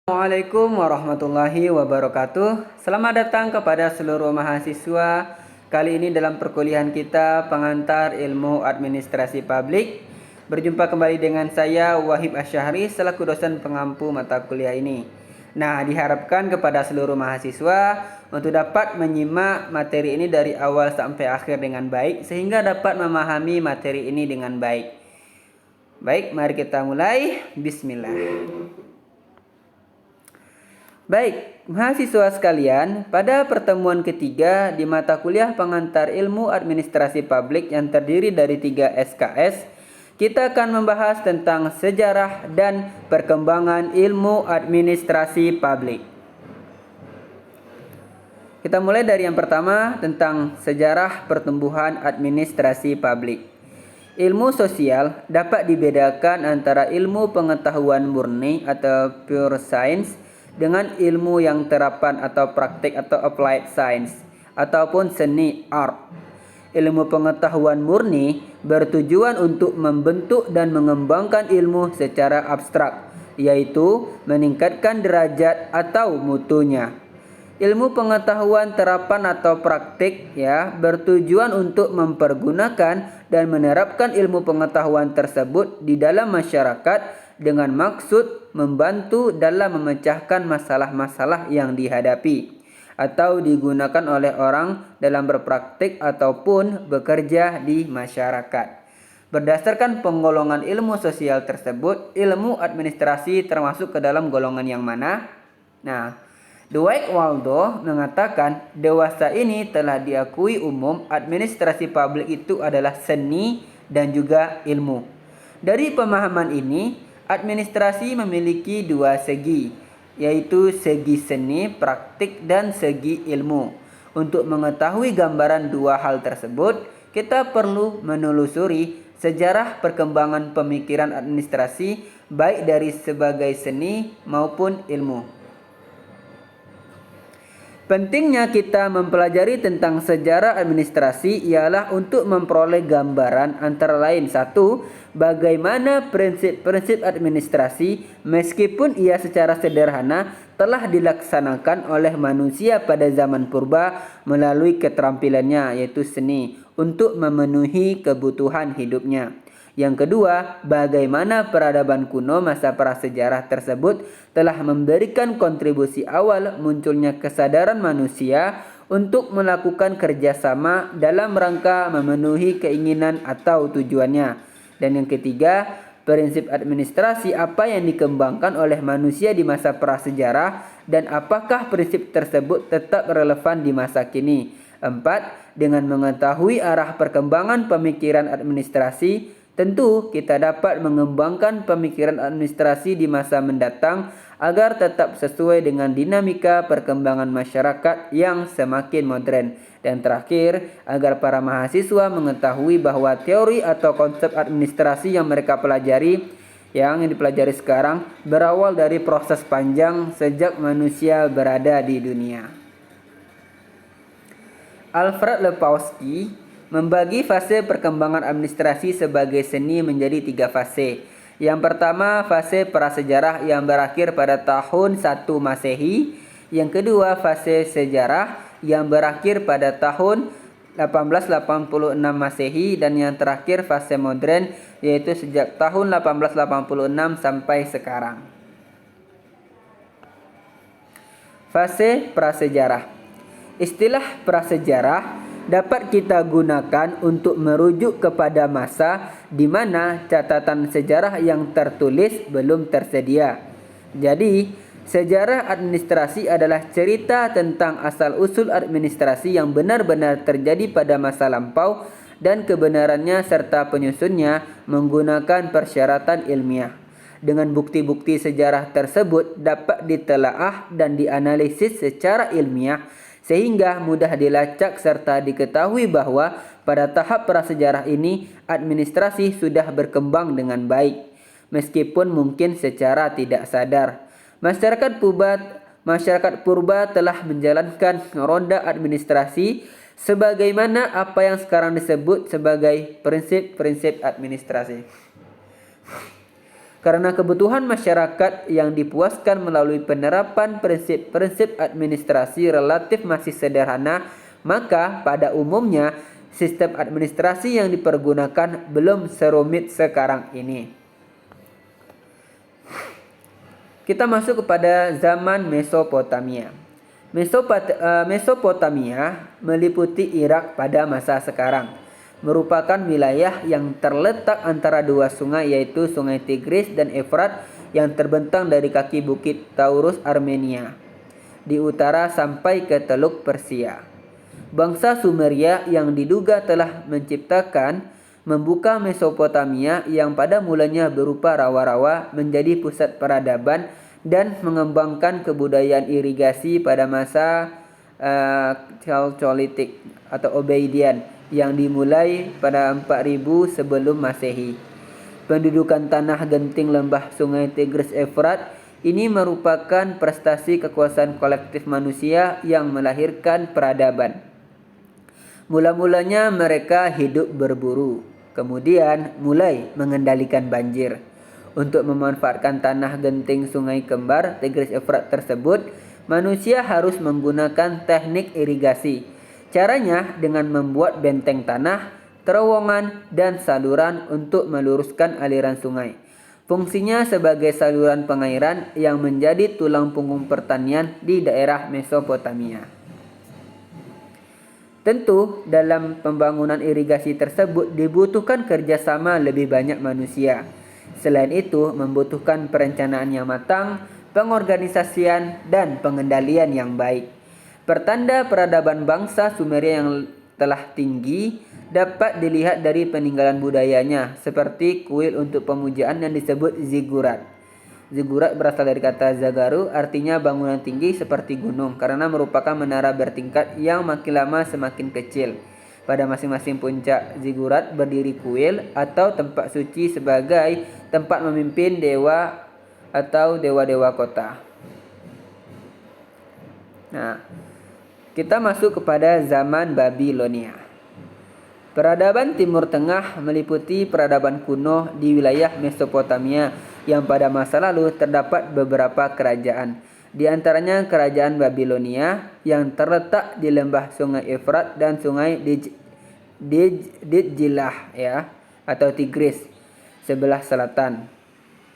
Assalamualaikum warahmatullahi wabarakatuh. Selamat datang kepada seluruh mahasiswa. Kali ini dalam perkuliahan kita pengantar ilmu administrasi publik. Berjumpa kembali dengan saya Wahib Asyahri selaku dosen pengampu mata kuliah ini. Nah, diharapkan kepada seluruh mahasiswa untuk dapat menyimak materi ini dari awal sampai akhir dengan baik sehingga dapat memahami materi ini dengan baik. Baik, mari kita mulai. Bismillah. Baik, mahasiswa sekalian, pada pertemuan ketiga di mata kuliah pengantar ilmu administrasi publik yang terdiri dari 3 SKS, kita akan membahas tentang sejarah dan perkembangan ilmu administrasi publik. Kita mulai dari yang pertama tentang sejarah pertumbuhan administrasi publik. Ilmu sosial dapat dibedakan antara ilmu pengetahuan murni atau pure science dengan ilmu yang terapan atau praktik atau applied science ataupun seni art. Ilmu pengetahuan murni bertujuan untuk membentuk dan mengembangkan ilmu secara abstrak, yaitu meningkatkan derajat atau mutunya. Ilmu pengetahuan terapan atau praktik bertujuan untuk mempergunakan dan menerapkan ilmu pengetahuan tersebut di dalam masyarakat dengan maksud membantu dalam memecahkan masalah-masalah yang dihadapi atau digunakan oleh orang dalam berpraktik ataupun bekerja di masyarakat. Berdasarkan penggolongan ilmu sosial tersebut, ilmu administrasi termasuk ke dalam golongan yang mana? Nah, Dwight Waldo mengatakan dewasa ini telah diakui umum administrasi publik itu adalah seni dan juga ilmu. Dari pemahaman ini, administrasi memiliki dua segi, yaitu segi seni, praktik, dan segi ilmu. Untuk mengetahui gambaran dua hal tersebut, kita perlu menelusuri sejarah perkembangan pemikiran administrasi baik dari sebagai seni maupun ilmu. Pentingnya kita mempelajari tentang sejarah administrasi ialah untuk memperoleh gambaran antara lain satu, bagaimana prinsip-prinsip administrasi meskipun ia secara sederhana telah dilaksanakan oleh manusia pada zaman purba melalui keterampilannya yaitu seni untuk memenuhi kebutuhan hidupnya. Yang kedua, bagaimana peradaban kuno masa prasejarah tersebut telah memberikan kontribusi awal munculnya kesadaran manusia untuk melakukan kerjasama dalam rangka memenuhi keinginan atau tujuannya. Dan yang ketiga, prinsip administrasi apa yang dikembangkan oleh manusia di masa prasejarah dan apakah prinsip tersebut tetap relevan di masa kini. 4. Dengan mengetahui arah perkembangan pemikiran administrasi, tentu kita dapat mengembangkan pemikiran administrasi di masa mendatang agar tetap sesuai dengan dinamika perkembangan masyarakat yang semakin modern. Dan terakhir, agar para mahasiswa mengetahui bahwa teori atau konsep administrasi yang mereka pelajari, yang dipelajari sekarang, berawal dari proses panjang sejak manusia berada di dunia. Alfred Lepkowski membagi fase perkembangan administrasi sebagai seni menjadi 3 fase. Yang pertama, fase prasejarah yang berakhir pada tahun 1 Masehi. Yang kedua, fase sejarah yang berakhir pada tahun 1886 Masehi. Dan yang terakhir, fase modern, yaitu sejak tahun 1886 sampai sekarang. Fase prasejarah. Istilah prasejarah dapat kita gunakan untuk merujuk kepada masa di mana catatan sejarah yang tertulis belum tersedia. Jadi, sejarah administrasi adalah cerita tentang asal-usul administrasi yang benar-benar terjadi pada masa lampau dan kebenarannya serta penyusunnya menggunakan persyaratan ilmiah. Dengan bukti-bukti sejarah tersebut dapat ditelaah dan dianalisis secara ilmiah sehingga mudah dilacak serta diketahui bahwa pada tahap prasejarah ini administrasi sudah berkembang dengan baik, meskipun mungkin secara tidak sadar. Masyarakat purba telah menjalankan roda administrasi sebagaimana apa yang sekarang disebut sebagai prinsip-prinsip administrasi. Karena kebutuhan masyarakat yang dipuaskan melalui penerapan prinsip-prinsip administrasi relatif masih sederhana, maka pada umumnya sistem administrasi yang dipergunakan belum serumit sekarang ini. Kita masuk kepada zaman Mesopotamia. Mesopotamia meliputi Irak pada masa sekarang. Merupakan wilayah yang terletak antara dua sungai, yaitu Sungai Tigris dan Efrat, yang terbentang dari kaki bukit Taurus Armenia di utara sampai ke Teluk Persia. Bangsa Sumeria yang diduga telah menciptakan membuka Mesopotamia yang pada mulanya berupa rawa-rawa menjadi pusat peradaban dan mengembangkan kebudayaan irigasi pada masa Chalcolithic atau Obsidian yang dimulai pada 4000 sebelum Masehi. Pendudukan tanah genting lembah Sungai Tigris Efrat ini merupakan prestasi kekuasaan kolektif manusia yang melahirkan peradaban. Mula-mulanya mereka hidup berburu, kemudian mulai mengendalikan banjir. Untuk memanfaatkan tanah genting sungai kembar Tigris Efrat tersebut, manusia harus menggunakan teknik irigasi. Caranya dengan membuat benteng tanah, terowongan, dan saluran untuk meluruskan aliran sungai. Fungsinya sebagai saluran pengairan yang menjadi tulang punggung pertanian di daerah Mesopotamia. Tentu, dalam pembangunan irigasi tersebut dibutuhkan kerjasama lebih banyak manusia. Selain itu, membutuhkan perencanaan yang matang, pengorganisasian, dan pengendalian yang baik. Pertanda peradaban bangsa Sumeria yang telah tinggi dapat dilihat dari peninggalan budayanya, seperti kuil untuk pemujaan yang disebut zigurat. Zigurat berasal dari kata zagaru, artinya bangunan tinggi seperti gunung, karena merupakan menara bertingkat yang makin lama semakin kecil. Pada masing-masing puncak zigurat berdiri kuil atau tempat suci sebagai tempat memimpin dewa atau dewa-dewa kota. Nah, kita masuk kepada zaman Babilonia. Peradaban Timur Tengah meliputi peradaban kuno di wilayah Mesopotamia yang pada masa lalu terdapat beberapa kerajaan. Di antaranya kerajaan Babilonia yang terletak di lembah Sungai Efrat dan Sungai Dijlah ya, atau Tigris sebelah selatan.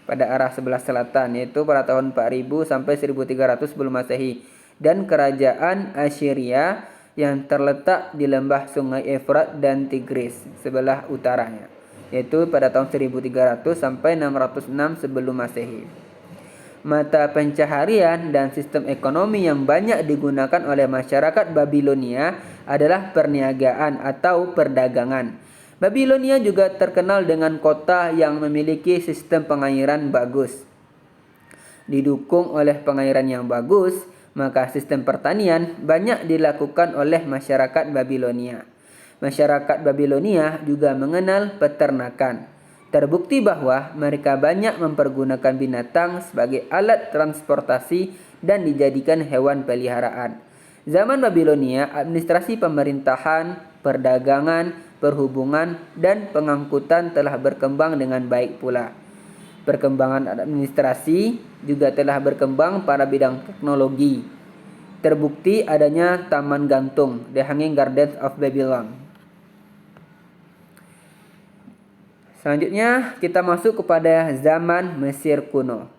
Pada arah sebelah selatan, yaitu pada tahun 4000 sampai 1300 sebelum Masehi. Dan kerajaan Assyria yang terletak di lembah Sungai Efrat dan Tigris sebelah utaranya, yaitu pada tahun 1300 sampai 606 sebelum Masehi. Mata pencaharian dan sistem ekonomi yang banyak digunakan oleh masyarakat Babilonia adalah perniagaan atau perdagangan. Babilonia juga terkenal dengan kota yang memiliki sistem pengairan bagus. Didukung oleh pengairan yang bagus, maka sistem pertanian banyak dilakukan oleh masyarakat Babilonia. Masyarakat Babilonia juga mengenal peternakan. Terbukti bahwa mereka banyak mempergunakan binatang sebagai alat transportasi dan dijadikan hewan peliharaan. Zaman Babilonia, administrasi pemerintahan, perdagangan, perhubungan, dan pengangkutan telah berkembang dengan baik pula. Perkembangan administrasi juga telah berkembang pada bidang teknologi. Terbukti adanya Taman Gantung, The Hanging Gardens of Babylon. Selanjutnya kita masuk kepada zaman Mesir kuno.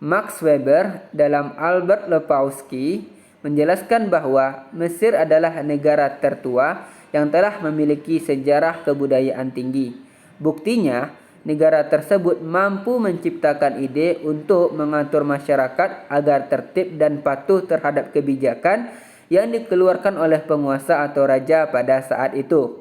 Max Weber dalam Albert Lepowski menjelaskan bahwa Mesir adalah negara tertua yang telah memiliki sejarah kebudayaan tinggi. Buktinya, negara tersebut mampu menciptakan ide untuk mengatur masyarakat agar tertib dan patuh terhadap kebijakan yang dikeluarkan oleh penguasa atau raja pada saat itu.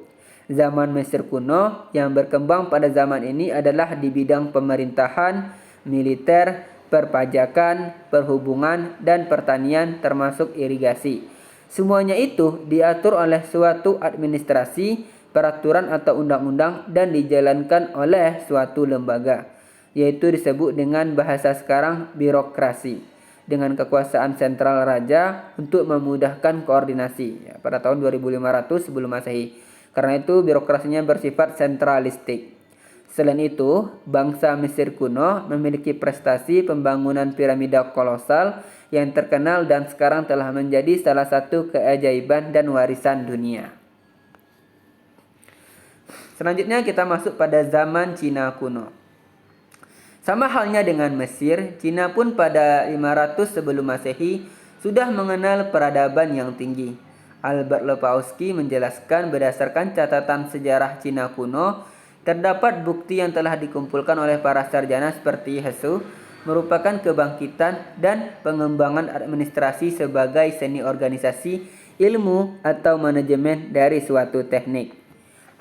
Zaman Mesir kuno yang berkembang pada zaman ini adalah di bidang pemerintahan, militer, perpajakan, perhubungan, dan pertanian termasuk irigasi. Semuanya itu diatur oleh suatu administrasi, peraturan atau undang-undang dan dijalankan oleh suatu lembaga, yaitu disebut dengan bahasa sekarang birokrasi, dengan kekuasaan sentral raja untuk memudahkan koordinasi pada tahun 2500 sebelum Masehi. Karena itu birokrasinya bersifat sentralistik. Selain itu, bangsa Mesir kuno memiliki prestasi pembangunan piramida kolosal yang terkenal dan sekarang telah menjadi salah satu keajaiban dan warisan dunia. Selanjutnya kita masuk pada zaman Cina kuno. Sama halnya dengan Mesir, Cina pun pada 500 sebelum Masehi sudah mengenal peradaban yang tinggi. Albert Lepowski menjelaskan berdasarkan catatan sejarah Cina kuno, terdapat bukti yang telah dikumpulkan oleh para sarjana seperti Hsu merupakan kebangkitan dan pengembangan administrasi sebagai seni organisasi, ilmu, atau manajemen dari suatu teknik.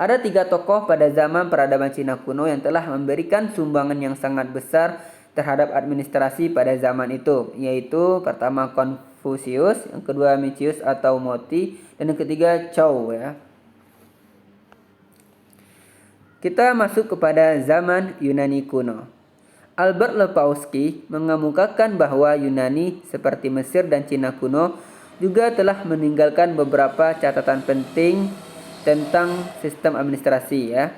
Ada 3 tokoh pada zaman peradaban Cina kuno yang telah memberikan sumbangan yang sangat besar terhadap administrasi pada zaman itu, yaitu pertama Konfusius, yang kedua Mencius atau Moti, dan yang ketiga Chou ya. Kita masuk kepada zaman Yunani kuno. Albert Lepowski mengemukakan bahwa Yunani seperti Mesir dan Cina kuno juga telah meninggalkan beberapa catatan penting tentang sistem administrasi ya.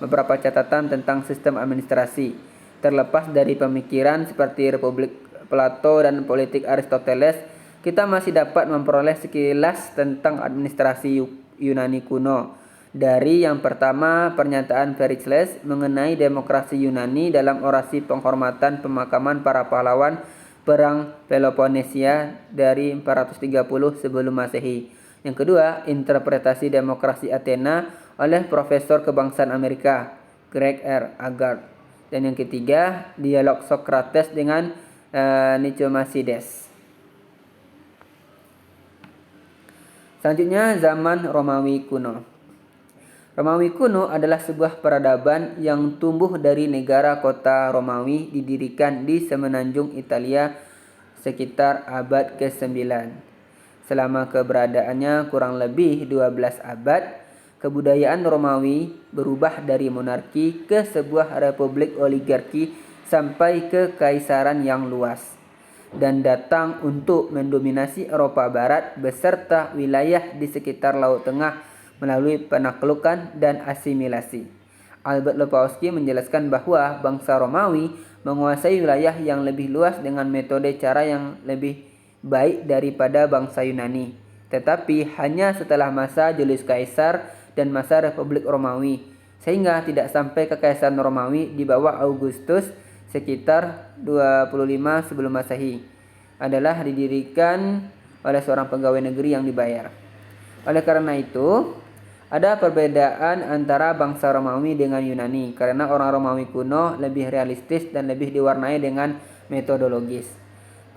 Beberapa catatan tentang sistem administrasi. Terlepas dari pemikiran seperti Republik Plato dan politik Aristoteles, kita masih dapat memperoleh sekilas tentang administrasi Yunani kuno. Dari yang pertama, pernyataan Pericles mengenai demokrasi Yunani dalam orasi penghormatan pemakaman para pahlawan perang Peloponnesia dari 430 sebelum Masehi. Yang kedua, interpretasi demokrasi Athena oleh Profesor Kebangsaan Amerika Greg R. Agaard. Dan yang ketiga, dialog Socrates dengan Nicomachides. Selanjutnya, zaman Romawi kuno. Romawi kuno adalah sebuah peradaban yang tumbuh dari negara kota Romawi didirikan di semenanjung Italia sekitar abad ke-9. Selama keberadaannya kurang lebih 12 abad, kebudayaan Romawi berubah dari monarki ke sebuah republik oligarki sampai ke kekaisaran yang luas, dan datang untuk mendominasi Eropa Barat beserta wilayah di sekitar Laut Tengah melalui penaklukan dan asimilasi. Albert Lepowski menjelaskan bahwa bangsa Romawi menguasai wilayah yang lebih luas dengan metode cara yang lebih baik daripada bangsa Yunani, tetapi hanya setelah masa Julius Caesar dan masa Republik Romawi, sehingga tidak sampai kekaisaran Romawi di bawah Augustus sekitar 25 sebelum Masehi adalah didirikan oleh seorang pegawai negeri yang dibayar. Oleh karena itu, ada perbedaan antara bangsa Romawi dengan Yunani karena orang Romawi kuno lebih realistis dan lebih diwarnai dengan metodologis.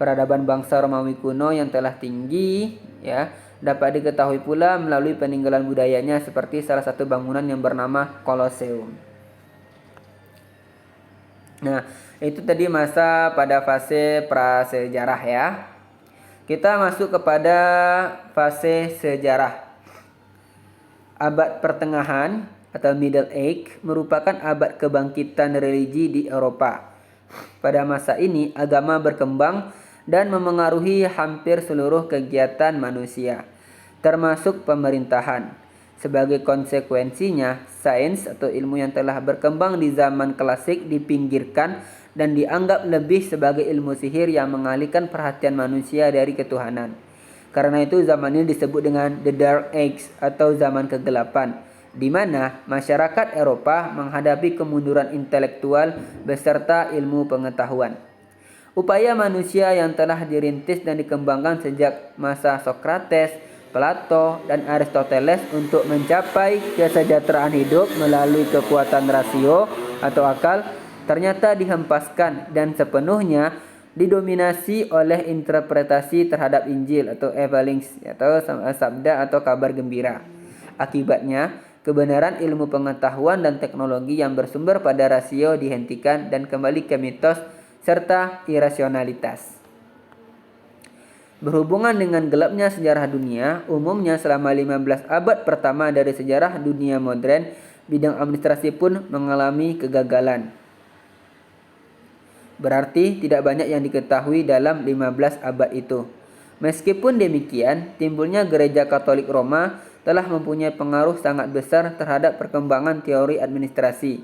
Peradaban bangsa Romawi kuno yang telah tinggi ya dapat diketahui pula melalui peninggalan budayanya seperti salah satu bangunan yang bernama Colosseum. Nah, itu tadi masa pada fase prasejarah ya. Kita masuk kepada fase sejarah. Abad pertengahan atau Middle Age merupakan abad kebangkitan religi di Eropa. Pada masa ini agama berkembang dan memengaruhi hampir seluruh kegiatan manusia, termasuk pemerintahan. Sebagai konsekuensinya, sains atau ilmu yang telah berkembang di zaman klasik dipinggirkan dan dianggap lebih sebagai ilmu sihir yang mengalihkan perhatian manusia dari ketuhanan. Karena itu zaman ini disebut dengan The Dark Age atau zaman kegelapan, di mana masyarakat Eropa menghadapi kemunduran intelektual beserta ilmu pengetahuan. Upaya manusia yang telah dirintis dan dikembangkan sejak masa Socrates, Plato, dan Aristoteles untuk mencapai kesejahteraan hidup melalui kekuatan rasio atau akal ternyata dihempaskan dan sepenuhnya didominasi oleh interpretasi terhadap Injil atau Evangelis atau sabda atau kabar gembira. Akibatnya, kebenaran ilmu pengetahuan dan teknologi yang bersumber pada rasio dihentikan dan kembali ke mitos serta irasionalitas. Berhubungan dengan gelapnya sejarah dunia, umumnya selama 15 abad pertama dari sejarah dunia modern, bidang administrasi pun mengalami kegagalan. Berarti tidak banyak yang diketahui dalam 15 abad itu. Meskipun demikian, timbulnya gereja Katolik Roma telah mempunyai pengaruh sangat besar terhadap perkembangan teori administrasi,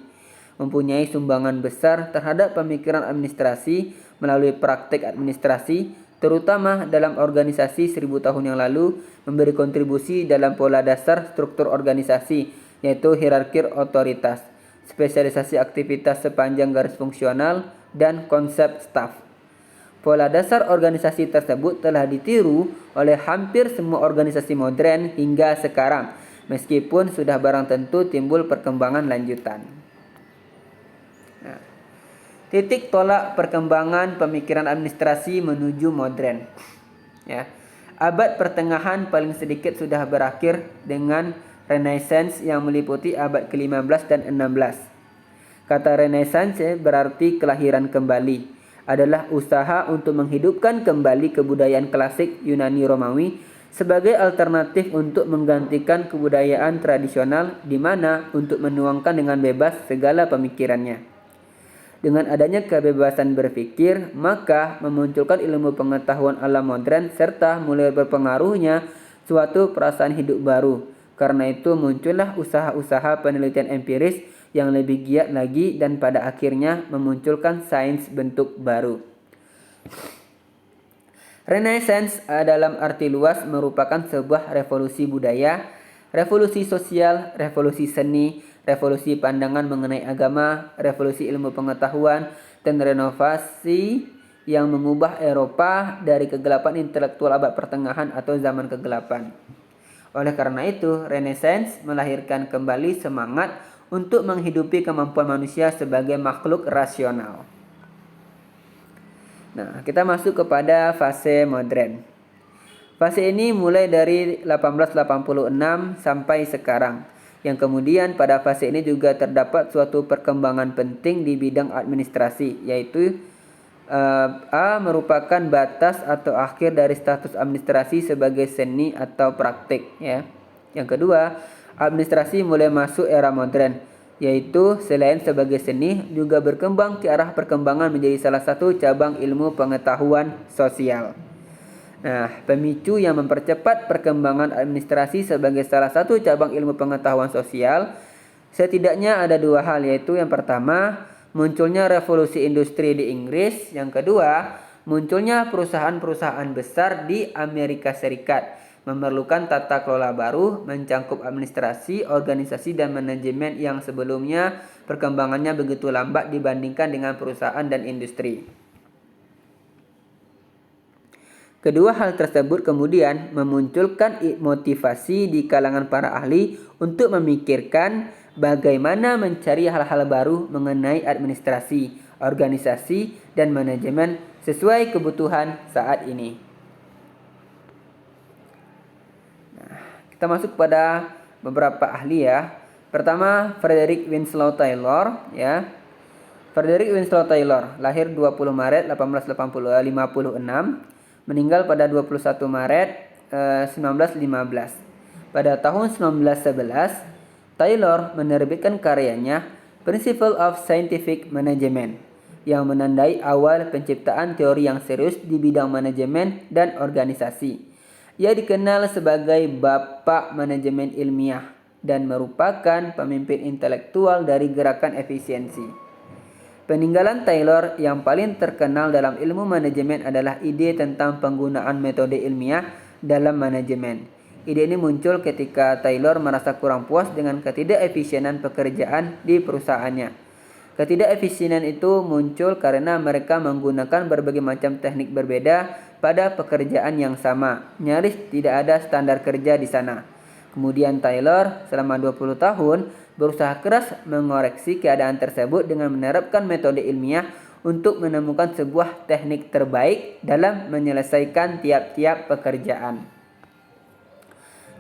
mempunyai sumbangan besar terhadap pemikiran administrasi melalui praktek administrasi, terutama dalam organisasi 1000 tahun yang lalu, memberi kontribusi dalam pola dasar struktur organisasi, yaitu hierarki otoritas, spesialisasi aktivitas sepanjang garis fungsional, dan konsep staf. Pola dasar organisasi tersebut telah ditiru oleh hampir semua organisasi modern hingga sekarang, meskipun sudah barang tentu timbul perkembangan lanjutan. Nah, titik tolak perkembangan pemikiran administrasi menuju modern. Ya, abad pertengahan paling sedikit sudah berakhir dengan Renaissance yang meliputi abad ke-15 dan 16. Kata Renaissance berarti kelahiran kembali, adalah usaha untuk menghidupkan kembali kebudayaan klasik Yunani Romawi sebagai alternatif untuk menggantikan kebudayaan tradisional, di mana untuk menuangkan dengan bebas segala pemikirannya. Dengan adanya kebebasan berpikir, maka memunculkan ilmu pengetahuan ala modern serta mulai berpengaruhnya suatu perasaan hidup baru. Karena itu muncullah usaha-usaha penelitian empiris yang lebih giat lagi dan pada akhirnya memunculkan sains bentuk baru. Renaissance dalam arti luas merupakan sebuah revolusi budaya, revolusi sosial, revolusi seni, revolusi pandangan mengenai agama, revolusi ilmu pengetahuan, dan renovasi yang mengubah Eropa dari kegelapan intelektual abad pertengahan atau zaman kegelapan. Oleh karena itu, Renaissance melahirkan kembali semangat untuk menghidupi kemampuan manusia sebagai makhluk rasional. Nah, kita masuk kepada fase modern. Fase ini mulai dari 1886 sampai sekarang. Yang kemudian pada fase ini juga terdapat suatu perkembangan penting di bidang administrasi, yaitu A merupakan batas atau akhir dari status administrasi sebagai seni atau praktik, ya. Yang kedua, administrasi mulai masuk era modern, yaitu selain sebagai seni juga berkembang ke arah perkembangan menjadi salah satu cabang ilmu pengetahuan sosial. Nah, pemicu yang mempercepat perkembangan administrasi sebagai salah satu cabang ilmu pengetahuan sosial setidaknya ada dua hal, yaitu yang pertama, munculnya revolusi industri di Inggris, yang kedua, munculnya perusahaan-perusahaan besar di Amerika Serikat, memerlukan tata kelola baru, mencangkup administrasi, organisasi, dan manajemen yang sebelumnya perkembangannya begitu lambat dibandingkan dengan perusahaan dan industri. Kedua hal tersebut kemudian memunculkan motivasi di kalangan para ahli untuk memikirkan bagaimana mencari hal-hal baru mengenai administrasi, organisasi, dan manajemen sesuai kebutuhan saat ini. Kita masuk pada beberapa ahli, ya. Pertama, Frederick Winslow Taylor, ya. Frederick Winslow Taylor lahir 20 Maret 1856, meninggal pada 21 Maret 1915. Pada tahun 1911, Taylor menerbitkan karyanya Principles of Scientific Management yang menandai awal penciptaan teori yang serius di bidang manajemen dan organisasi. Ia dikenal sebagai Bapak Manajemen Ilmiah dan merupakan pemimpin intelektual dari gerakan efisiensi. Peninggalan Taylor yang paling terkenal dalam ilmu manajemen adalah ide tentang penggunaan metode ilmiah dalam manajemen. Ide ini muncul ketika Taylor merasa kurang puas dengan ketidakefisienan pekerjaan di perusahaannya. Ketidakefisienan itu muncul karena mereka menggunakan berbagai macam teknik berbeda pada pekerjaan yang sama. Nyaris tidak ada standar kerja di sana. Kemudian Taylor selama 20 tahun berusaha keras mengoreksi keadaan tersebut dengan menerapkan metode ilmiah untuk menemukan sebuah teknik terbaik dalam menyelesaikan tiap-tiap pekerjaan.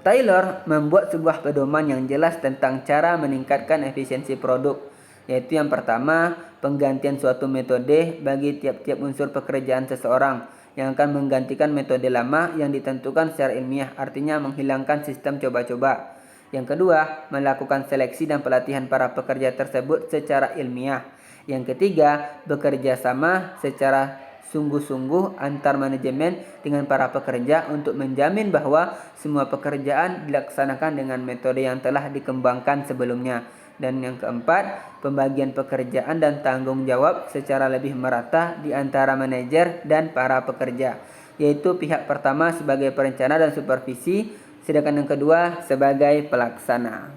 Taylor membuat sebuah pedoman yang jelas tentang cara meningkatkan efisiensi produk, yaitu yang pertama, penggantian suatu metode bagi tiap-tiap unsur pekerjaan seseorang yang akan menggantikan metode lama yang ditentukan secara ilmiah, artinya menghilangkan sistem coba-coba. Yang kedua, melakukan seleksi dan pelatihan para pekerja tersebut secara ilmiah. Yang ketiga, bekerja sama secara sungguh-sungguh antar manajemen dengan para pekerja untuk menjamin bahwa semua pekerjaan dilaksanakan dengan metode yang telah dikembangkan sebelumnya. Dan yang keempat, pembagian pekerjaan dan tanggung jawab secara lebih merata di antara manajer dan para pekerja, yaitu pihak pertama sebagai perencana dan supervisi, sedangkan yang kedua sebagai pelaksana.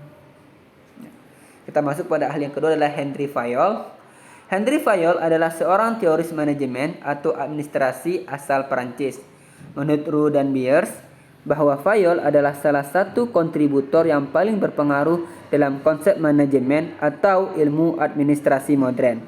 Kita masuk pada ahli yang kedua adalah Henry Fayol. Henry Fayol adalah seorang teoris manajemen atau administrasi asal Perancis. Menurut Roux dan Beers, bahwa Fayol adalah salah satu kontributor yang paling berpengaruh dalam konsep manajemen atau ilmu administrasi modern.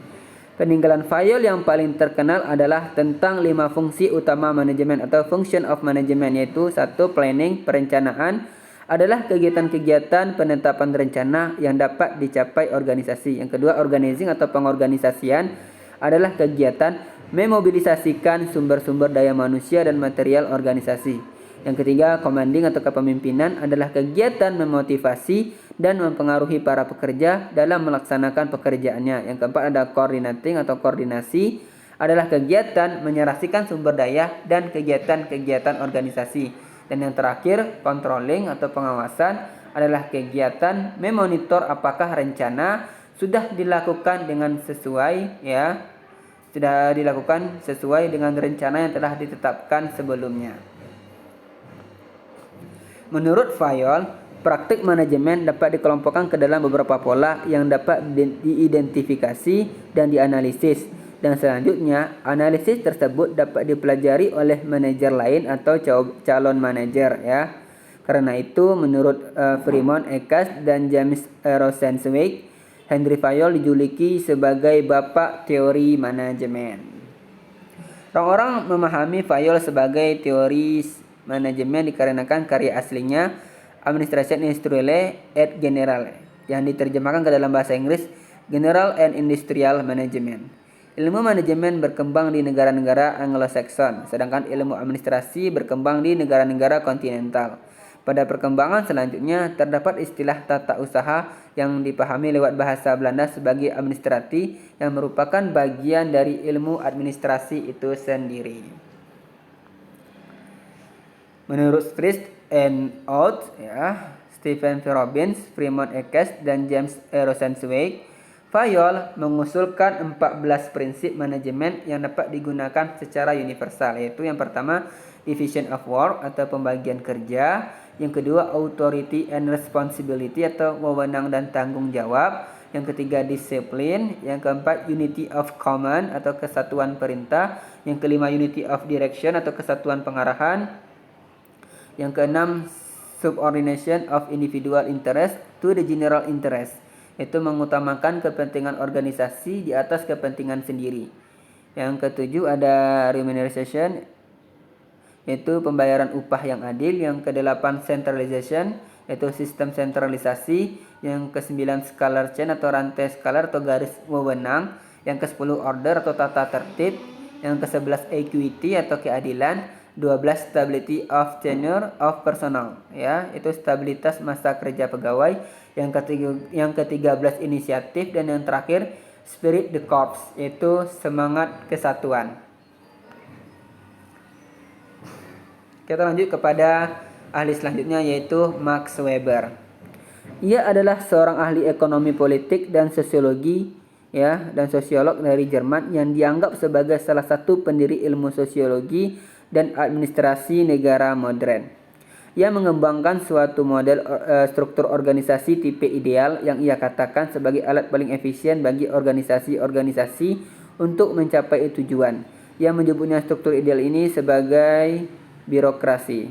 Peninggalan Fayol yang paling terkenal adalah tentang 5 fungsi utama manajemen atau function of management, yaitu 1. Planning, perencanaan adalah kegiatan-kegiatan penetapan rencana yang dapat dicapai organisasi. Yang kedua, organizing atau pengorganisasian adalah kegiatan memobilisasikan sumber-sumber daya manusia dan material organisasi. Yang ketiga, commanding atau kepemimpinan adalah kegiatan memotivasi dan mempengaruhi para pekerja dalam melaksanakan pekerjaannya. Yang keempat ada coordinating atau koordinasi adalah kegiatan menyerahkan sumber daya dan kegiatan-kegiatan organisasi. Dan yang terakhir, controlling atau pengawasan adalah kegiatan memonitor apakah rencana sudah dilakukan dengan sesuai dengan rencana yang telah ditetapkan sebelumnya. Menurut Fayol, praktik manajemen dapat dikelompokkan ke dalam beberapa pola yang dapat diidentifikasi dan dianalisis. Dan selanjutnya, analisis tersebut dapat dipelajari oleh manajer lain atau calon manajer ya. Karena itu, menurut Fremont Eckhart dan James Rosenzweig, Henry Fayol dijuluki sebagai bapak teori manajemen. Orang-orang memahami Fayol sebagai teori manajemen dikarenakan karya aslinya Administration Industrielle et Generale yang diterjemahkan ke dalam bahasa Inggris General and Industrial Management. Ilmu manajemen berkembang di negara-negara Anglo-Saxon, sedangkan ilmu administrasi berkembang di negara-negara kontinental. Pada perkembangan selanjutnya, terdapat istilah tata usaha yang dipahami lewat bahasa Belanda sebagai administrasi yang merupakan bagian dari ilmu administrasi itu sendiri. Menurut Frisch and Oates, Stephen V. Robbins, Fremont Eckhart, dan James Rosenzweig, Fayol mengusulkan 14 prinsip manajemen yang dapat digunakan secara universal, yaitu yang pertama, division of work atau pembagian kerja, yang kedua, authority and responsibility atau wewenang dan tanggung jawab, yang ketiga, disiplin, yang keempat, unity of command atau kesatuan perintah, yang kelima, unity of direction atau kesatuan pengarahan, yang keenam, subordination of individual interest to the general interest, yaitu mengutamakan kepentingan organisasi di atas kepentingan sendiri. Yang ketujuh ada remuneration, yaitu pembayaran upah yang adil. Yang kedelapan, centralization, yaitu sistem sentralisasi. Yang kesembilan, scalar chain atau rantai skalar atau garis wewenang. Yang ke-10, order atau tata tertib. Yang ke-11, equity atau keadilan. 12, stability of tenure of personnel, itu stabilitas masa kerja pegawai. Yang ke-13, inisiatif, dan yang terakhir, spirit the corps, yaitu semangat kesatuan. Kita lanjut kepada ahli selanjutnya, yaitu Max Weber. Ia adalah seorang ahli ekonomi politik dan sosiologi dan sosiolog dari Jerman yang dianggap sebagai salah satu pendiri ilmu sosiologi dan administrasi negara modern. Ia mengembangkan suatu model struktur organisasi tipe ideal yang ia katakan sebagai alat paling efisien bagi organisasi-organisasi untuk mencapai tujuan. Ia menyebutnya struktur ideal ini sebagai birokrasi.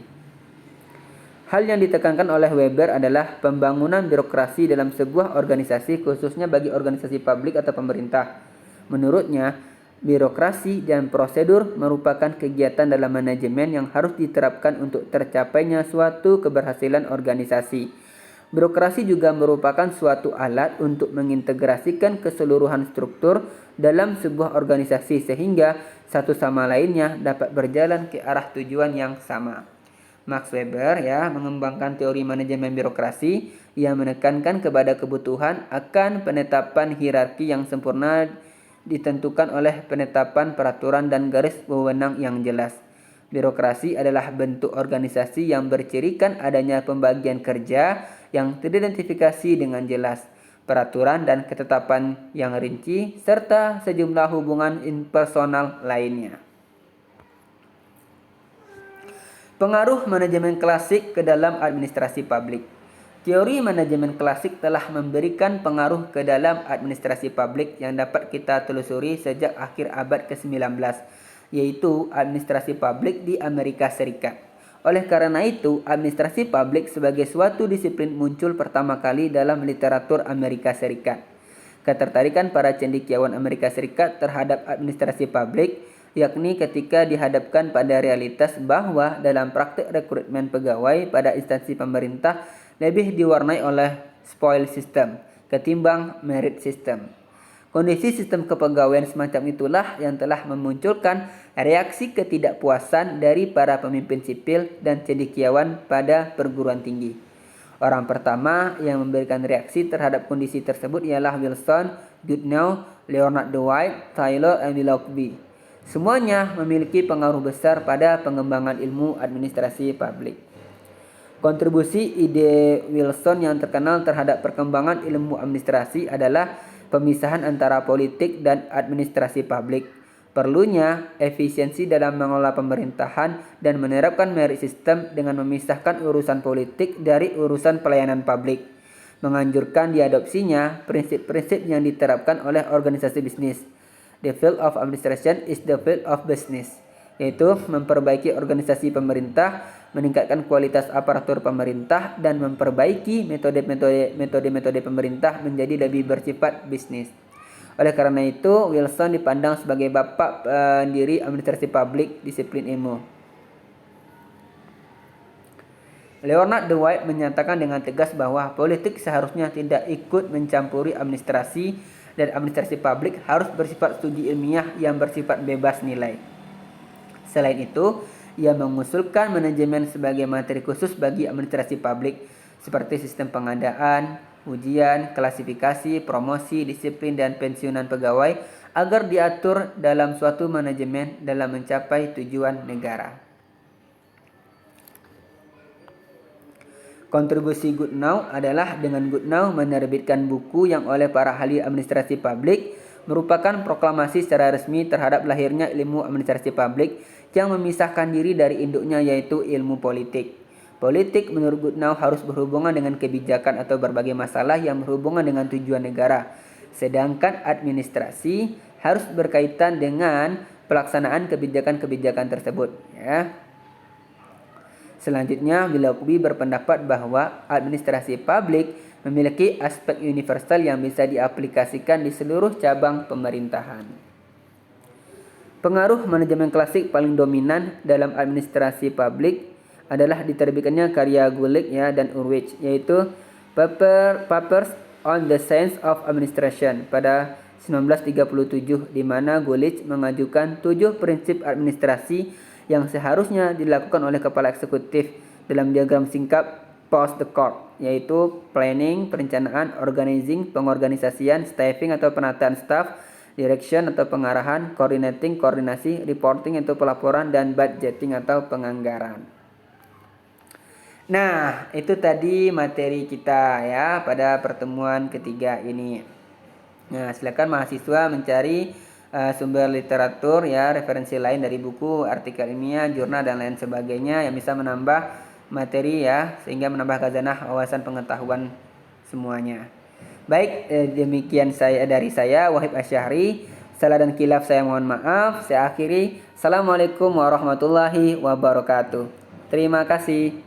Hal yang ditekankan oleh Weber adalah pembangunan birokrasi dalam sebuah organisasi, khususnya bagi organisasi publik atau pemerintah. Menurutnya, birokrasi dan prosedur merupakan kegiatan dalam manajemen yang harus diterapkan untuk tercapainya suatu keberhasilan organisasi. Birokrasi juga merupakan suatu alat untuk mengintegrasikan keseluruhan struktur dalam sebuah organisasi sehingga satu sama lainnya dapat berjalan ke arah tujuan yang sama. Max Weber mengembangkan teori manajemen birokrasi. Ia menekankan kepada kebutuhan akan penetapan hierarki yang sempurna ditentukan oleh penetapan peraturan dan garis wewenang yang jelas. Birokrasi adalah bentuk organisasi yang bercirikan adanya pembagian kerja yang teridentifikasi dengan jelas, peraturan dan ketetapan yang rinci, serta sejumlah hubungan impersonal lainnya. Pengaruh manajemen klasik ke dalam administrasi publik. Teori manajemen klasik telah memberikan pengaruh ke dalam administrasi publik yang dapat kita telusuri sejak akhir abad ke-19, yaitu administrasi publik di Amerika Serikat. Oleh karena itu, administrasi publik sebagai suatu disiplin muncul pertama kali dalam literatur Amerika Serikat. Ketertarikan para cendekiawan Amerika Serikat terhadap administrasi publik yakni ketika dihadapkan pada realitas bahwa dalam praktik rekrutmen pegawai pada instansi pemerintah lebih diwarnai oleh spoil system ketimbang merit system. Kondisi sistem kepegawaian semacam itulah yang telah memunculkan reaksi ketidakpuasan dari para pemimpin sipil dan cendekiawan pada perguruan tinggi. Orang pertama yang memberikan reaksi terhadap kondisi tersebut ialah Wilson, Goodenough, Leonard Dwight, Taylor, dan Willoughby. Semuanya memiliki pengaruh besar pada pengembangan ilmu administrasi publik. Kontribusi ide Wilson yang terkenal terhadap perkembangan ilmu administrasi adalah pemisahan antara politik dan administrasi publik. Perlunya efisiensi dalam mengelola pemerintahan dan menerapkan merit system dengan memisahkan urusan politik dari urusan pelayanan publik. Menganjurkan diadopsinya prinsip-prinsip yang diterapkan oleh organisasi bisnis. The field of administration is the field of business, yaitu memperbaiki organisasi pemerintah, meningkatkan kualitas aparatur pemerintah, dan memperbaiki metode-metode pemerintah menjadi lebih bersifat bisnis. Oleh karena itu, Wilson dipandang sebagai bapak pendiri administrasi publik disiplin ilmu. Leonard Dwight menyatakan dengan tegas bahwa politik seharusnya tidak ikut mencampuri administrasi dan administrasi publik harus bersifat studi ilmiah yang bersifat bebas nilai. Selain itu, ia mengusulkan manajemen sebagai materi khusus bagi administrasi publik seperti sistem pengadaan, ujian, klasifikasi, promosi, disiplin, dan pensiunan pegawai agar diatur dalam suatu manajemen dalam mencapai tujuan negara. Kontribusi Goodenough adalah dengan Goodenough menerbitkan buku yang oleh para ahli administrasi publik merupakan proklamasi secara resmi terhadap lahirnya ilmu administrasi publik yang memisahkan diri dari induknya yaitu ilmu politik. Politik menurut Goodenough harus berhubungan dengan kebijakan atau berbagai masalah yang berhubungan dengan tujuan negara. Sedangkan administrasi harus berkaitan dengan pelaksanaan kebijakan-kebijakan tersebut. Selanjutnya, Willoughby berpendapat bahwa administrasi publik memiliki aspek universal yang bisa diaplikasikan di seluruh cabang pemerintahan. Pengaruh manajemen klasik paling dominan dalam administrasi publik adalah diterbitkannya karya Gulick dan Ulrich, yaitu Papers on the Science of Administration pada 1937, di mana Gulick mengajukan 7 prinsip administrasi yang seharusnya dilakukan oleh kepala eksekutif dalam diagram singkat post the court, yaitu planning, perencanaan, organizing, pengorganisasian, staffing atau penataan staff, direction atau pengarahan, coordinating, koordinasi, reporting atau pelaporan, dan budgeting atau penganggaran. Nah, itu tadi materi kita ya pada pertemuan ketiga ini. Nah, silakan mahasiswa mencari sumber literatur ya, referensi lain dari buku, artikel ilmiah, jurnal, dan lain sebagainya yang bisa menambah materi ya, sehingga menambah khazanah wawasan pengetahuan semuanya. Baik, demikian dari saya Wahib Asyahri. Salah dan khilaf saya mohon maaf. Saya akhiri. Assalamualaikum warahmatullahi wabarakatuh. Terima kasih.